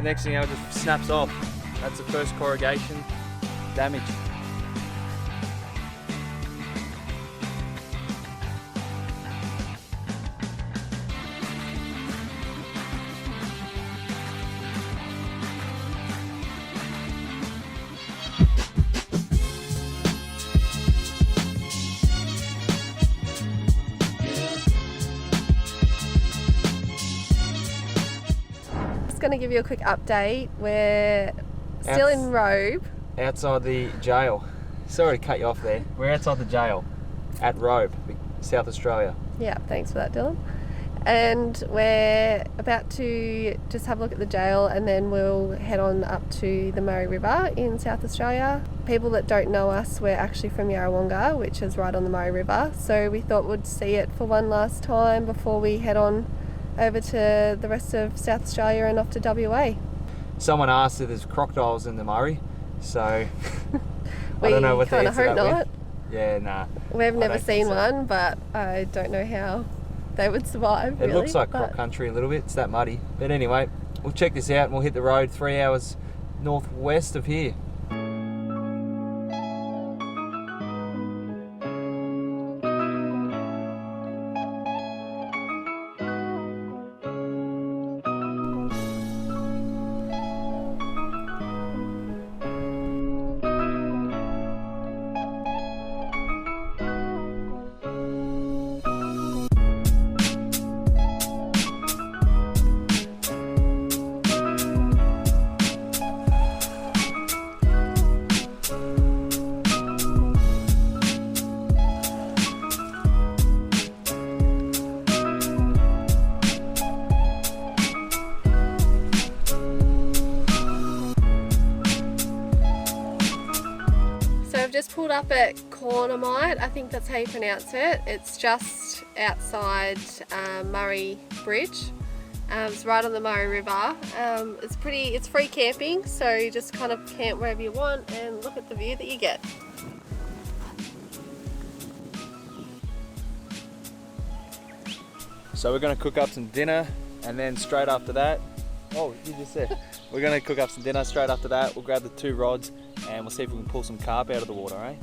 and next thing you know, it just snaps off. That's the first corrugation damage. Going to give you a quick update. We're still in Robe. Outside the jail. Sorry to cut you off there. We're outside the jail at Robe, South Australia. Yeah, thanks for that, Dylan. And we're about to just have a look at the jail, and then we'll head on up to the Murray River in South Australia. People that don't know us, we're actually from Yarrawonga, which is right on the Murray River, so we thought we'd see it for one last time before we head on over to the rest of South Australia and off to WA. Someone asked if there's crocodiles in the Murray, so I don't know what the answer to that hope not. Yeah, nah. We've never seen one, but I don't know how they would survive. It looks like croc country a little bit. It's that muddy. But anyway, we'll check this out and we'll hit the road 3 hours northwest of here. Just pulled up at Cornermite, I think that's how you pronounce it. It's just outside Murray Bridge. It's right on the Murray River. It's free camping, so you just kind of camp wherever you want and look at the view that you get. So we're going to cook up some dinner, and then straight after that, oh, you just said, we're going to cook up some dinner. Straight after that, we'll grab the 2 rods and we'll see if we can pull some carp out of the water, eh?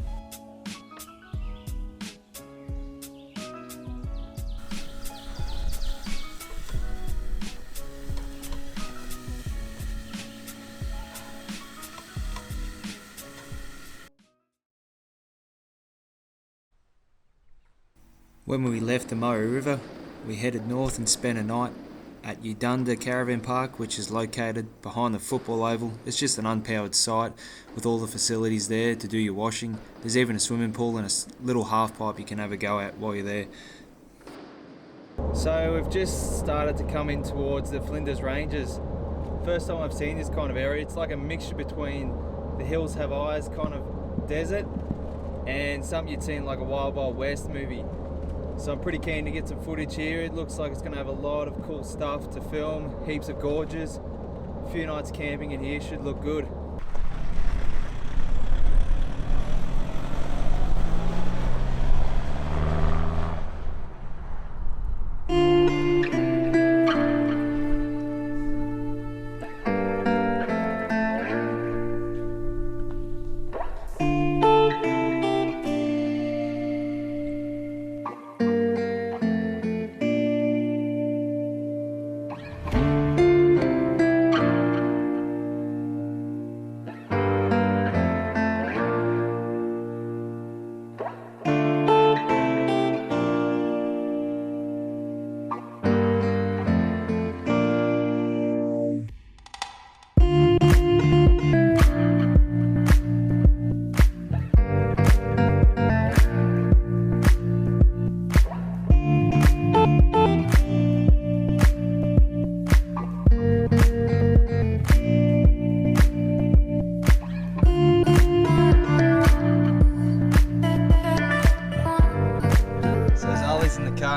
When we left the Murray River, we headed north and spent a night at Udunda Caravan Park, which is located behind the football oval. It's just an unpowered site with all the facilities there to do your washing. There's even a swimming pool and a little half pipe you can have a go at while you're there. So we've just started to come in towards the Flinders Ranges. First time I've seen this kind of area. It's like a mixture between the hills have eyes kind of desert and something you'd see in like a Wild Wild West movie. So I'm pretty keen to get some footage here. It looks like it's going to have a lot of cool stuff to film, heaps of gorges. A few nights camping in here should look good.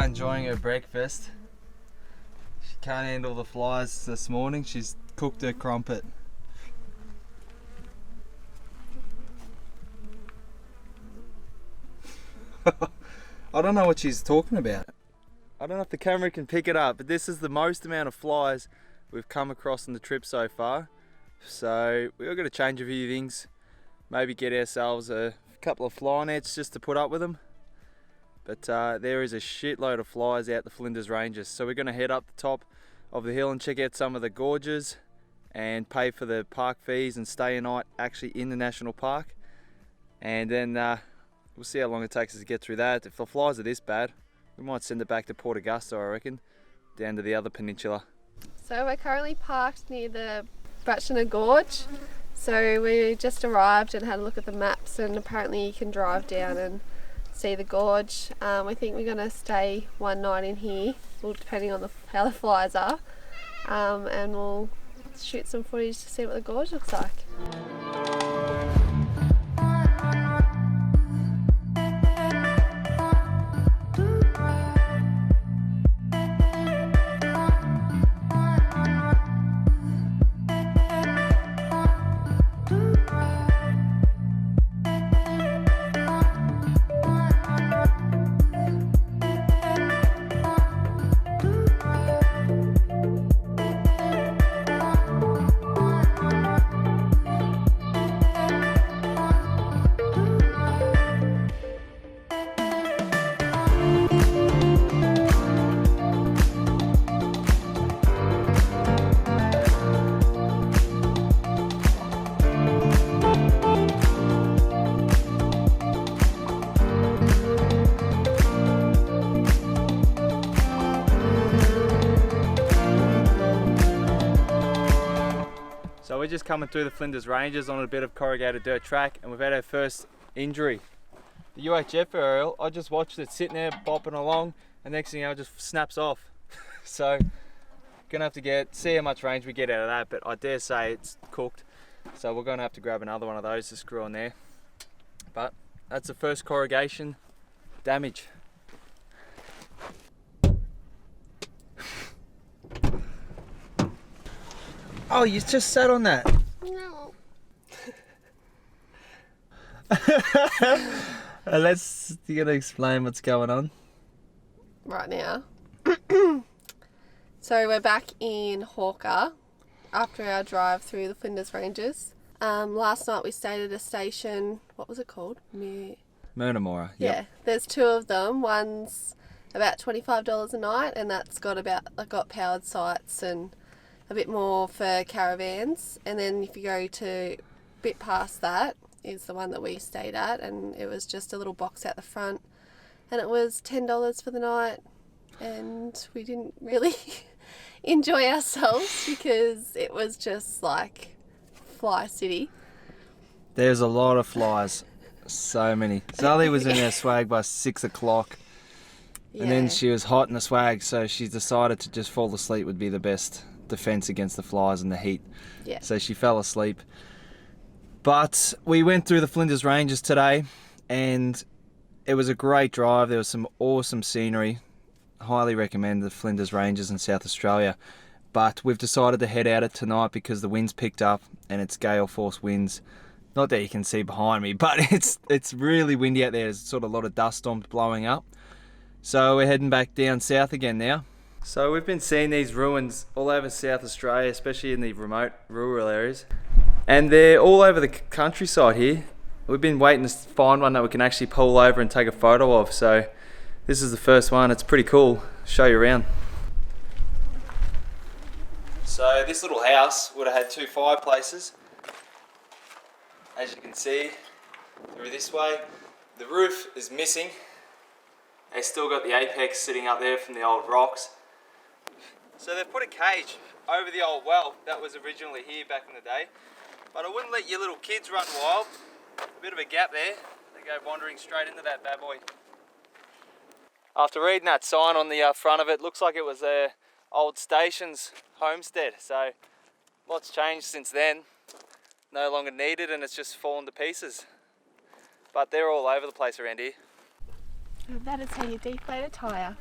Enjoying her breakfast. She can't handle the flies this morning. She's cooked her crumpet. I don't know what she's talking about. I don't know if the camera can pick it up, but this is the most amount of flies we've come across on the trip so far. So we're going to change a few things. Maybe get ourselves a couple of fly nets just to put up with them. But there is a shitload of flies out the Flinders Ranges. So we're going to head up the top of the hill and check out some of the gorges and pay for the park fees and stay a night actually in the national park. And then we'll see how long it takes us to get through that. If the flies are this bad, we might send it back to Port Augusta, I reckon, down to the other peninsula. So we're currently parked near the Bratchner Gorge. So we just arrived and had a look at the maps, and apparently you can drive down and see the gorge. We think we're going to stay one night in here, well, depending on how the flies are, and we'll shoot some footage to see what the gorge looks like. So we're just coming through the Flinders Ranges on a bit of corrugated dirt track, and we've had our first injury. The UHF aerial, I just watched it sitting there bopping along, and next thing you know it just snaps off. So gonna have to see how much range we get out of that, but I dare say it's cooked. So we're gonna have to grab another one of those to screw on there. But that's the first corrugation damage. Oh, you just sat on that. No. You're gonna explain what's going on. Right now. So we're back in Hawker after our drive through the Flinders Ranges. Last night we stayed at a station, what was it called? Murnamora. Yeah, there's two of them. One's about $25 a night, and that's got powered sites and a bit more for caravans. And then if you go to a bit past that is the one that we stayed at, and it was just a little box out the front, and it was $10 for the night, and we didn't really enjoy ourselves because it was just like Fly City. There's a lot of flies. So many. Sally was in her swag by 6 o'clock. Yeah. And then she was hot in the swag, so she decided to just fall asleep would be the best defense against the flies and the heat. Yeah. So she fell asleep. But we went through the Flinders Ranges today, and it was a great drive. There was some awesome scenery. Highly recommend the Flinders Ranges in South Australia. But we've decided to head out tonight because the wind's picked up and it's gale force winds. Not that you can see behind me, but it's really windy out there. There's sort of a lot of dust storms blowing up. So we're heading back down south again now. So we've been seeing these ruins all over South Australia, especially in the remote rural areas. And they're all over the countryside here. We've been waiting to find one that we can actually pull over and take a photo of. So this is the first one. It's pretty cool. Show you around. So this little house would have had 2 fireplaces. As you can see, through this way, the roof is missing. They still got the apex sitting up there from the old rocks. So they've put a cage over the old well that was originally here back in the day. But I wouldn't let your little kids run wild. A bit of a gap there. They go wandering straight into that bad boy. After reading that sign on the front of it, looks like it was their old station's homestead. So lots changed since then. No longer needed, and it's just fallen to pieces. But they're all over the place around here. That is how you deflate a tyre.